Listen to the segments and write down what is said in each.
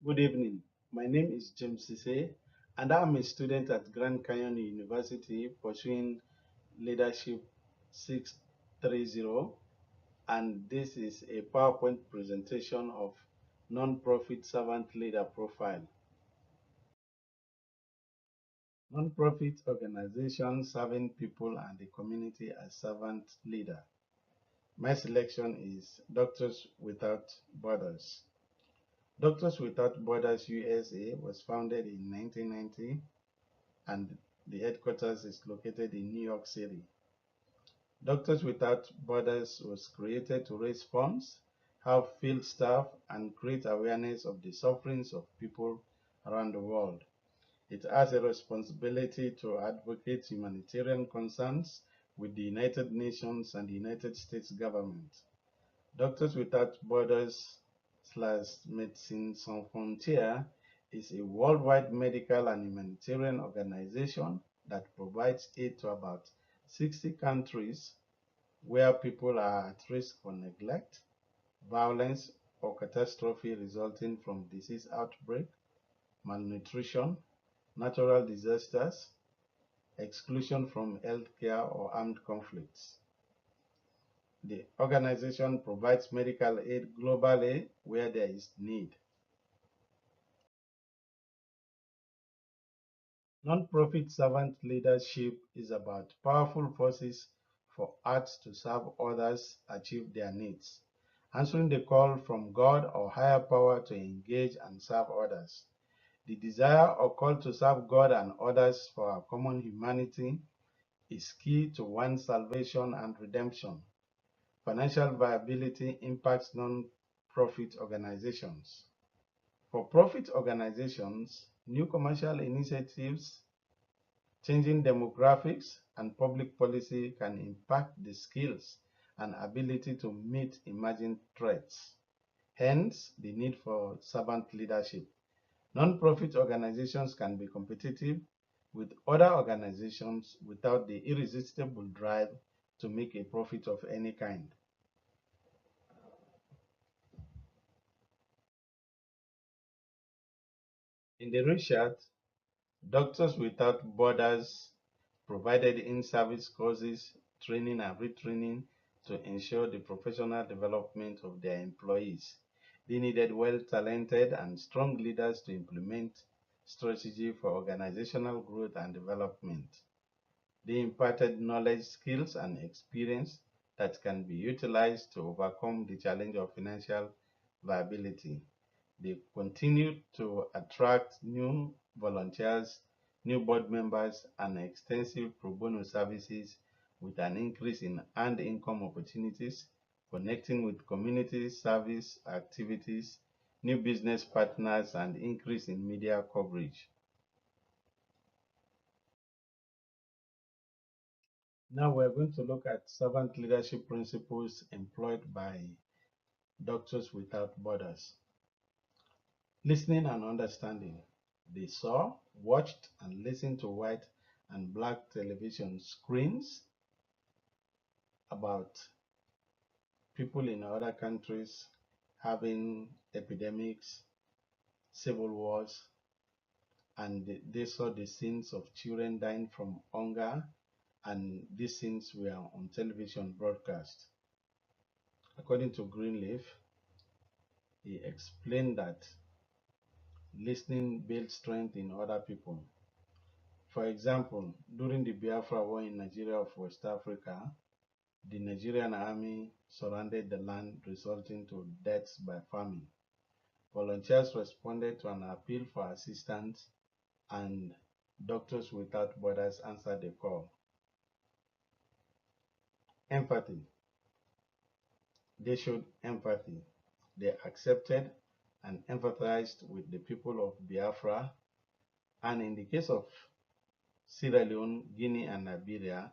Good evening. My name is James Sise, and I'm a student at Grand Canyon University pursuing Leadership 630. And this is a PowerPoint presentation of Nonprofit Servant Leader Profile. Nonprofit organization serving people and the community as servant leader. My selection is Doctors Without Borders. Doctors Without Borders USA was founded in 1990 and the headquarters is located in New York City. Doctors Without Borders was created to raise funds, have field staff, and create awareness of the sufferings of people around the world. It has a responsibility to advocate humanitarian concerns with the United Nations and the United States government. Doctors Without Borders slash Médecins Sans Frontières is a worldwide medical and humanitarian organization that provides aid to about 60 countries where people are at risk for neglect, violence, or catastrophe resulting from disease outbreak, malnutrition, natural disasters, exclusion from healthcare, or armed conflicts. The organization provides medical aid globally where there is need. Nonprofit servant leadership is about powerful forces for arts to serve others achieve their needs, answering the call from God or higher power to engage and serve others. The desire or call to serve God and others for our common humanity is key to one's salvation and redemption. Financial viability impacts non-profit organizations. For profit organizations, new commercial initiatives, changing demographics, and public policy can impact the skills and ability to meet emerging threats. Hence, the need for servant leadership. Non-profit organizations can be competitive with other organizations without the irresistible drive to make a profit of any kind. In the research, Doctors Without Borders provided in-service courses, training and retraining to ensure the professional development of their employees. They needed well-talented and strong leaders to implement strategy for organizational growth and development. They imparted knowledge, skills, and experience that can be utilized to overcome the challenge of financial viability. They continued to attract new volunteers, new board members, and extensive pro bono services with an increase in earned income opportunities, connecting with community service activities, new business partners, and increase in media coverage. Now we're going to look at servant leadership principles employed by Doctors Without Borders. Listening and understanding. They saw, watched, and listened to white and black television screens about people in other countries having epidemics, civil wars, and they saw the scenes of children dying from hunger, and these scenes were on television broadcast. According to Greenleaf, he explained that listening builds strength in other people. For example, during the Biafra War in Nigeria of West Africa, the Nigerian army surrounded the land, resulting to deaths by famine. Volunteers responded to an appeal for assistance, and Doctors Without Borders answered the call. Empathy. They showed empathy. They accepted and empathized with the people of Biafra, and in the case of Sierra Leone, Guinea, and Liberia,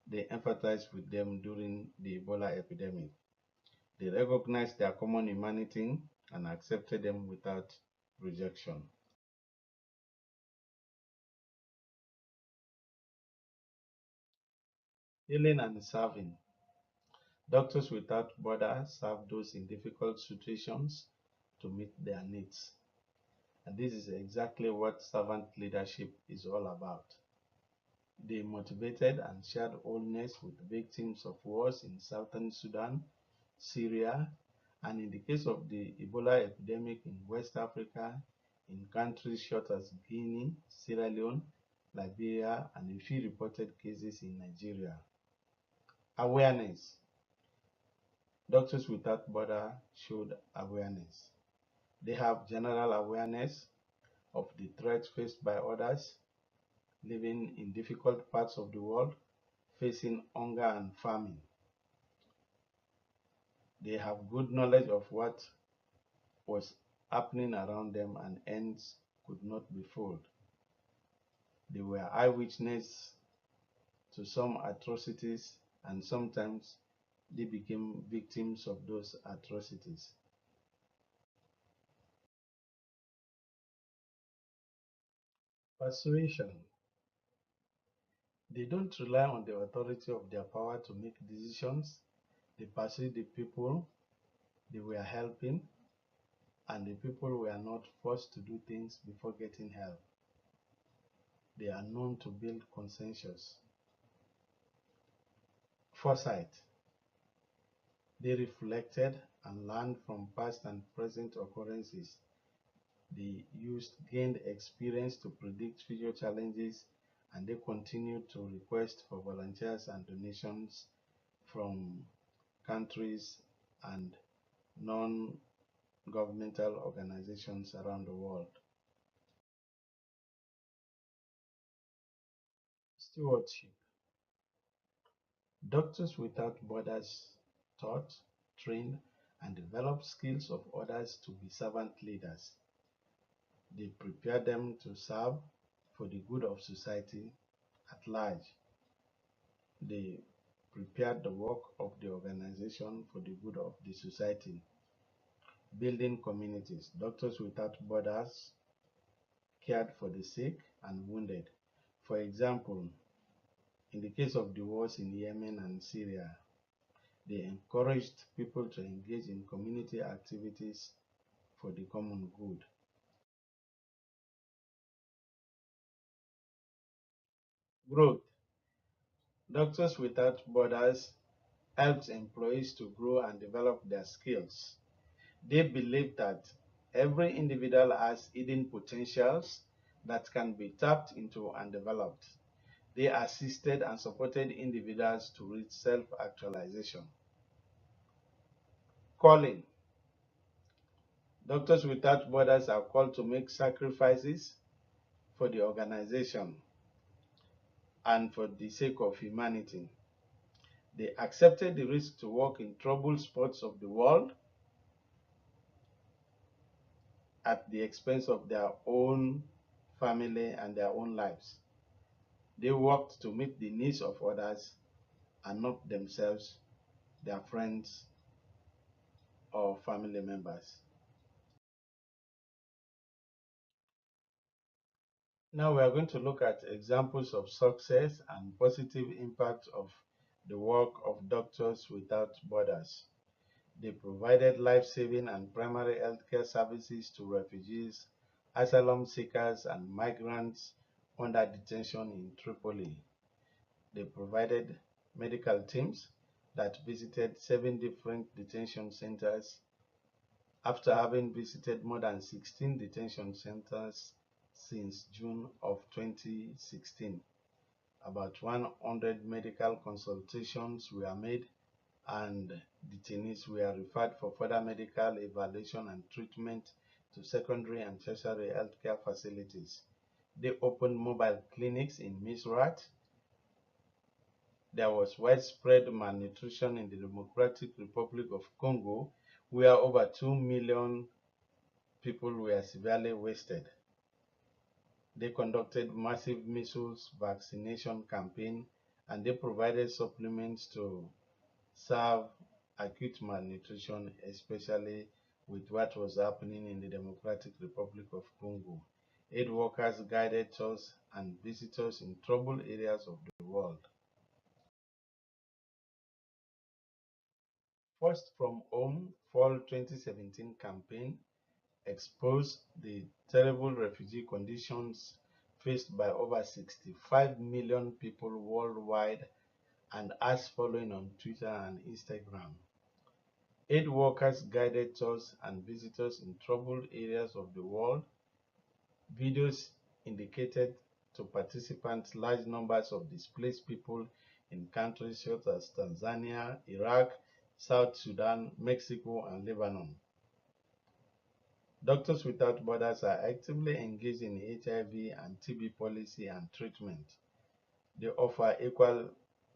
they empathized with them during the Ebola epidemic. They recognized their common humanity and accepted them without rejection. Healing and serving. Doctors Without Borders serve those in difficult situations to meet their needs. And this is exactly what servant leadership is all about. They motivated and shared wholeness with victims of wars in southern Sudan, Syria, and in the case of the Ebola epidemic in West Africa, in countries such as Guinea, Sierra Leone, Liberia, and a few reported cases in Nigeria. Awareness. Doctors Without Borders showed awareness. They have general awareness of the threats faced by others living in difficult parts of the world, facing hunger and famine. They have good knowledge of what was happening around them and hence could not be fooled. They were eyewitnesses to some atrocities and sometimes they became victims of those atrocities. Persuasion. They don't rely on the authority of their power to make decisions. They persuade the people they were helping, and the people were not forced to do things before getting help. They are known to build consensus. Foresight. They reflected and learned from past and present occurrences. They used gained experience to predict future challenges, and they continued to request for volunteers and donations from countries and non-governmental organizations around the world. Stewardship. Doctors Without Borders taught, trained, and developed skills of others to be servant leaders. They prepared them to serve for the good of society at large. They prepared the work of the organization for the good of the society. Building communities. Doctors Without Borders cared for the sick and wounded. For example, in the case of the wars in Yemen and Syria, they encouraged people to engage in community activities for the common good. Growth. Doctors Without Borders helps employees to grow and develop their skills. They believe that every individual has hidden potentials that can be tapped into and developed. They assisted and supported individuals to reach self-actualization. Calling. Doctors Without Borders are called to make sacrifices for the organization and for the sake of humanity. They accepted the risk to work in troubled spots of the world at the expense of their own family and their own lives. They worked to meet the needs of others and not themselves, their friends, or family members. Now we are going to look at examples of success and positive impact of the work of Doctors Without Borders. They provided life-saving and primary healthcare services to refugees, asylum seekers, and migrants under detention in Tripoli. They provided medical teams that visited 7 different detention centers. After having visited more than 16 detention centers since June of 2016, about 100 medical consultations were made and detainees were referred for further medical evaluation and treatment to secondary and tertiary healthcare facilities. They opened mobile clinics in Misrat. There was widespread malnutrition in the Democratic Republic of Congo, where over 2 million people were severely wasted. They conducted massive measles vaccination campaign and they provided supplements to serve acute malnutrition, especially with what was happening in the Democratic Republic of Congo. Aid workers guided tours and visitors in troubled areas of the world. First from Home Fall 2017 campaign, exposed the terrible refugee conditions faced by over 65 million people worldwide and us following on Twitter and Instagram. Aid workers guided tours and visitors in troubled areas of the world. Videos indicated to participants large numbers of displaced people in countries such as Tanzania, Iraq, South Sudan, Mexico, and Lebanon. Doctors Without Borders are actively engaged in HIV and TB policy and treatment. They offer equal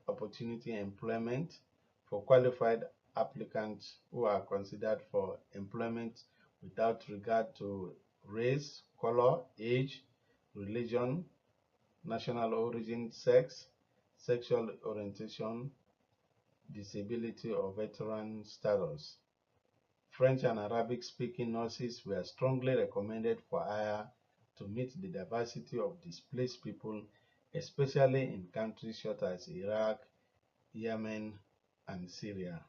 opportunity employment for qualified applicants who are considered for employment without regard to race, color, age, religion, national origin, sex, sexual orientation, disability, or veteran status. French and Arabic speaking nurses were strongly recommended for hire to meet the diversity of displaced people, especially in countries such as Iraq, Yemen, and Syria.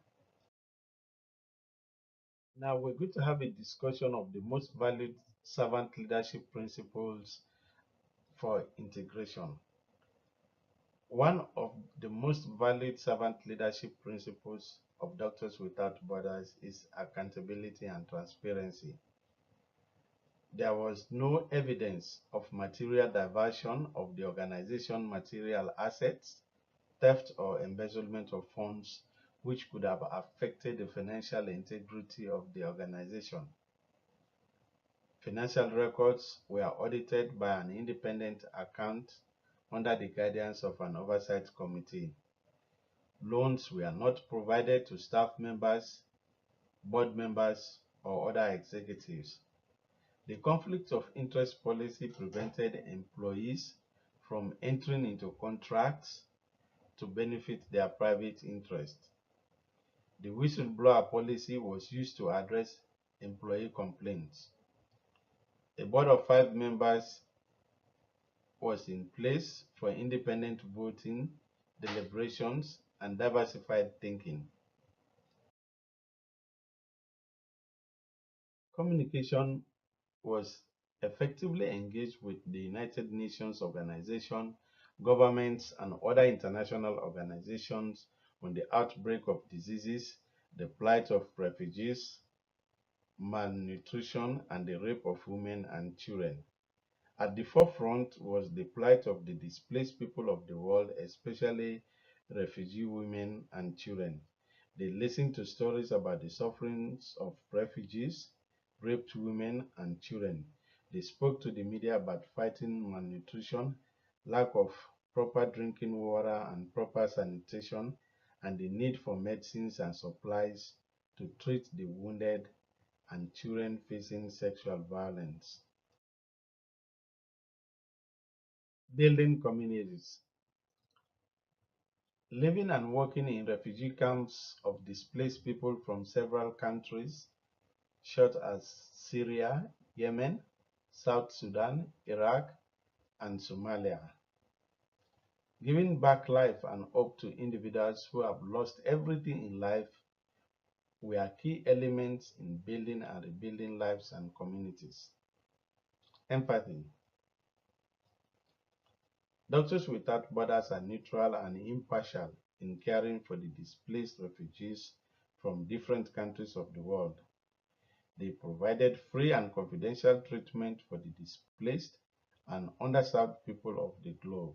Now we're going to have a discussion of the most valued servant leadership principles for integration. One of the most valued servant leadership principles of Doctors Without Borders is accountability and transparency. There was no evidence of material diversion of the organization material assets, theft or embezzlement of funds, which could have affected the financial integrity of the organization. Financial records were audited by an independent account under the guidance of an oversight committee. Loans were not provided to staff members, board members, or other executives. The conflict of interest policy prevented employees from entering into contracts to benefit their private interest. The whistleblower policy was used to address employee complaints. A board of 5 members was in place for independent voting, deliberations, and diversified thinking. Communication was effectively engaged with the United Nations Organization, governments, and other international organizations on the outbreak of diseases, the plight of refugees, malnutrition, and the rape of women and children. At the forefront was the plight of the displaced people of the world, especially refugee women and children. They listened to stories about the sufferings of refugees, raped women, and children. They spoke to the media about fighting malnutrition, lack of proper drinking water and proper sanitation, and the need for medicines and supplies to treat the wounded and children facing sexual violence. Building communities. Living and working in refugee camps of displaced people from several countries, such as Syria, Yemen, South Sudan, Iraq, and Somalia. Giving back life and hope to individuals who have lost everything in life were key elements in building and rebuilding lives and communities. Empathy. Doctors Without Borders are neutral and impartial in caring for the displaced refugees from different countries of the world. They provided free and confidential treatment for the displaced and underserved people of the globe.